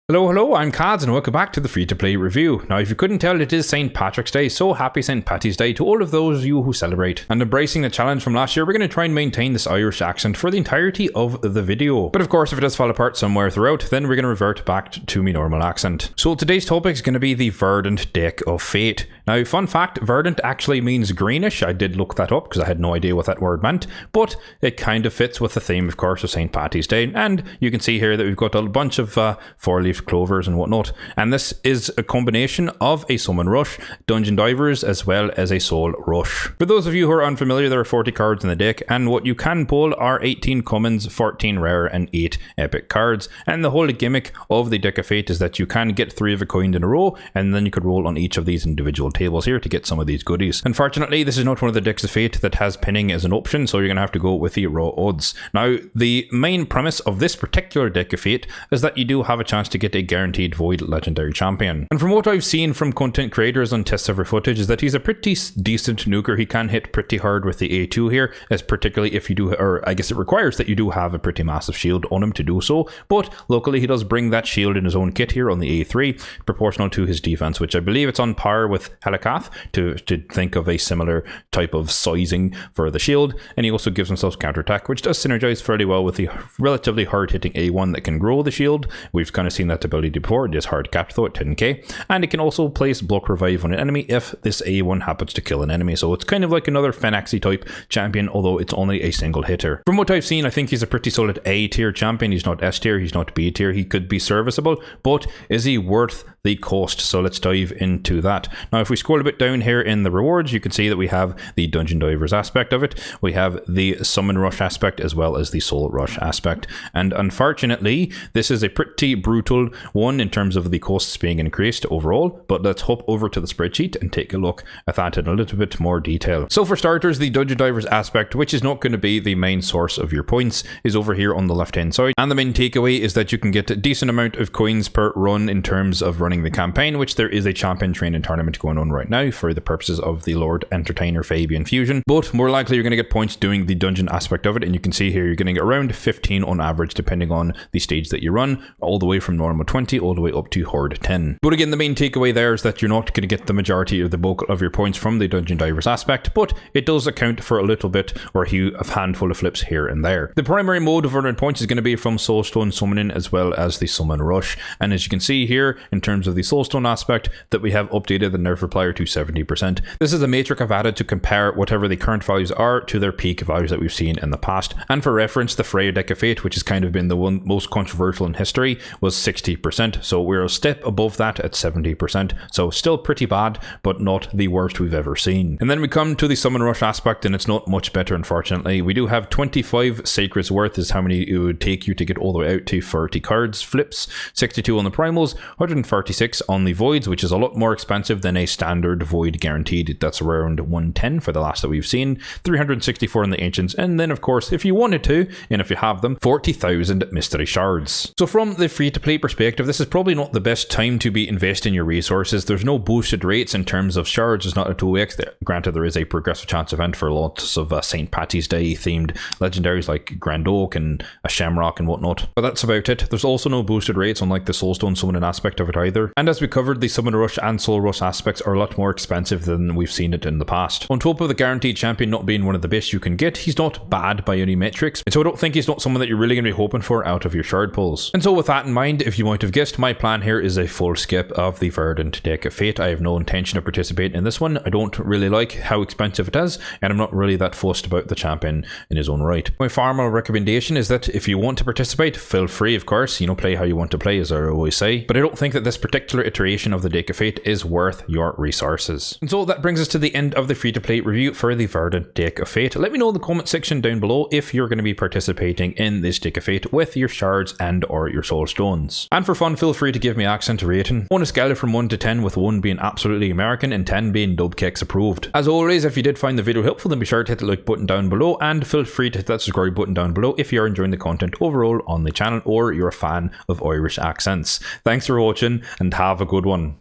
Hello, I'm Kads and welcome back to the free-to-play review. Now, if you couldn't tell, it is St. Patrick's Day, so happy St. Patty's Day to all of those of you who celebrate. And embracing the challenge from last year, we're going to try and maintain this Irish accent for the entirety of the video. But of course, if it does fall apart somewhere throughout, then we're going to revert back to my normal accent. So today's topic is going to be the Verdant Deck of Fate. Now, fun fact, Verdant actually means greenish. I did look that up because I had no idea what that word meant, but it kind of fits with the theme, of course, of St. Patty's Day. And you can see here that we've got a bunch of four-leaf clovers and whatnot. And this is a combination of a Summon Rush, Dungeon Divers, as well as a Soul Rush. For those of you who are unfamiliar, there are 40 cards in the deck, and what you can pull are 18 commons, 14 rare, and 8 epic cards. And the whole gimmick of the Deck of Fate is that you can get 3 of a kind in a row, and then you could roll on each of these individual tables here to get some of these goodies. Unfortunately, this is not one of the Decks of Fate that has pinning as an option, so you're going to have to go with the raw odds. Now, the main premise of this particular Deck of Fate is that you do have a chance to get a guaranteed Void Legendary Champion. And from what I've seen from content creators on test server footage is that he's a pretty decent nuker. He can hit pretty hard with the A2 here, as particularly if you do, or I guess it requires that you do have a pretty massive shield on him to do so, but luckily he does bring that shield in his own kit here on the A3, proportional to his defense, which I believe it's on par with Helikath, to think of a similar type of sizing for the shield. And he also gives himself counterattack, which does synergize fairly well with the relatively hard-hitting A1 that can grow the shield. We've kind of seen that ability before. It is hard capped though at 10k, and it can also place block revive on an enemy if this A1 happens to kill an enemy. So it's kind of like another Phenaxy type champion, although it's only a single hitter. From what I've seen, I think he's a pretty solid A tier champion. He's not S tier, he's not B tier. He could be serviceable, but is he worth the cost? So let's dive into that. Now, if we scroll a bit down here in the rewards, you can see that we have the Dungeon Divers aspect of it. We have the Summon Rush aspect as well as the Soul Rush aspect. And unfortunately, this is a pretty brutal one in terms of the costs being increased overall, but let's hop over to the spreadsheet and take a look at that in a little bit more detail. So for starters, the Dungeon Divers aspect, which is not going to be the main source of your points, is over here on the left hand side, and the main takeaway is that you can get a decent amount of coins per run in terms of running the campaign, which there is a champion training tournament going on right now for the purposes of the Lord Entertainer Fabian fusion, but more likely you're going to get points doing the dungeon aspect of it, and you can see here you're getting around 15 on average depending on the stage that you run, all the way from normal 20 all the way up to horde 10. But again, the main takeaway there is that you're not going to get the majority of the bulk of your points from the Dungeon Divers aspect, but it does account for a little bit or a handful of flips here and there. The primary mode of earning points is going to be from Soulstone Summoning as well as the Summon Rush, and as you can see here in terms of the Soulstone aspect that we have updated the nerf replier to 70%. This is a matrix I've added to compare whatever the current values are to their peak values that we've seen in the past, and for reference, the Freya Deck of Fate, which has kind of been the one most controversial in history, was 60%, so we're a step above that at 70%, so still pretty bad, but not the worst we've ever seen. And then we come to the Summon Rush aspect, and it's not much better, unfortunately. We do have 25 Sacred's worth is how many it would take you to get all the way out to 30 cards flips, 62 on the primals, 136 on the voids, which is a lot more expensive than a standard void guaranteed. That's around 110 for the last that we've seen, 364 in the ancients, and then of course, if you wanted to, and if you have them, 40,000 mystery shards. So from the free-to-play perspective, this is probably not the best time to be investing your resources. There's no boosted rates in terms of shards. It's not a 2x. Granted, there is a progressive chance event for lots of St. Patty's Day themed legendaries like Grand Oak and a Shamrock and whatnot, but that's about it. There's also no boosted rates unlike the Soulstone summoning aspect of it either. And as we covered, the Summon Rush and Soul Rush aspects are a lot more expensive than we've seen it in the past. On top of the guaranteed champion not being one of the best you can get, he's not bad by any metrics, and so I don't think he's not someone that you're really going to be hoping for out of your shard pulls. And so with that in mind, if you might have guessed, my plan here is a full skip of the Verdant Deck of Fate. I have no intention of participating in this one. I don't really like how expensive it is, and I'm not really that fussed about the champion in his own right. My formal recommendation is that if you want to participate, feel free, of course, play how you want to play, as I always say, but I don't think that this particular iteration of the Deck of Fate is worth your resources. And so that brings us to the end of the free-to-play review for the Verdant Deck of Fate. Let me know in the comment section down below if you're going to be participating in this Deck of Fate with your shards and or your soul stones. And for fun, feel free to give me accent rating on a scale from 1 to 10, with 1 being absolutely American and 10 being Dubkex approved. As always, if you did find the video helpful, then be sure to hit the like button down below, and feel free to hit that subscribe button down below if you're enjoying the content overall on the channel or you're a fan of Irish accents. Thanks for watching and have a good one.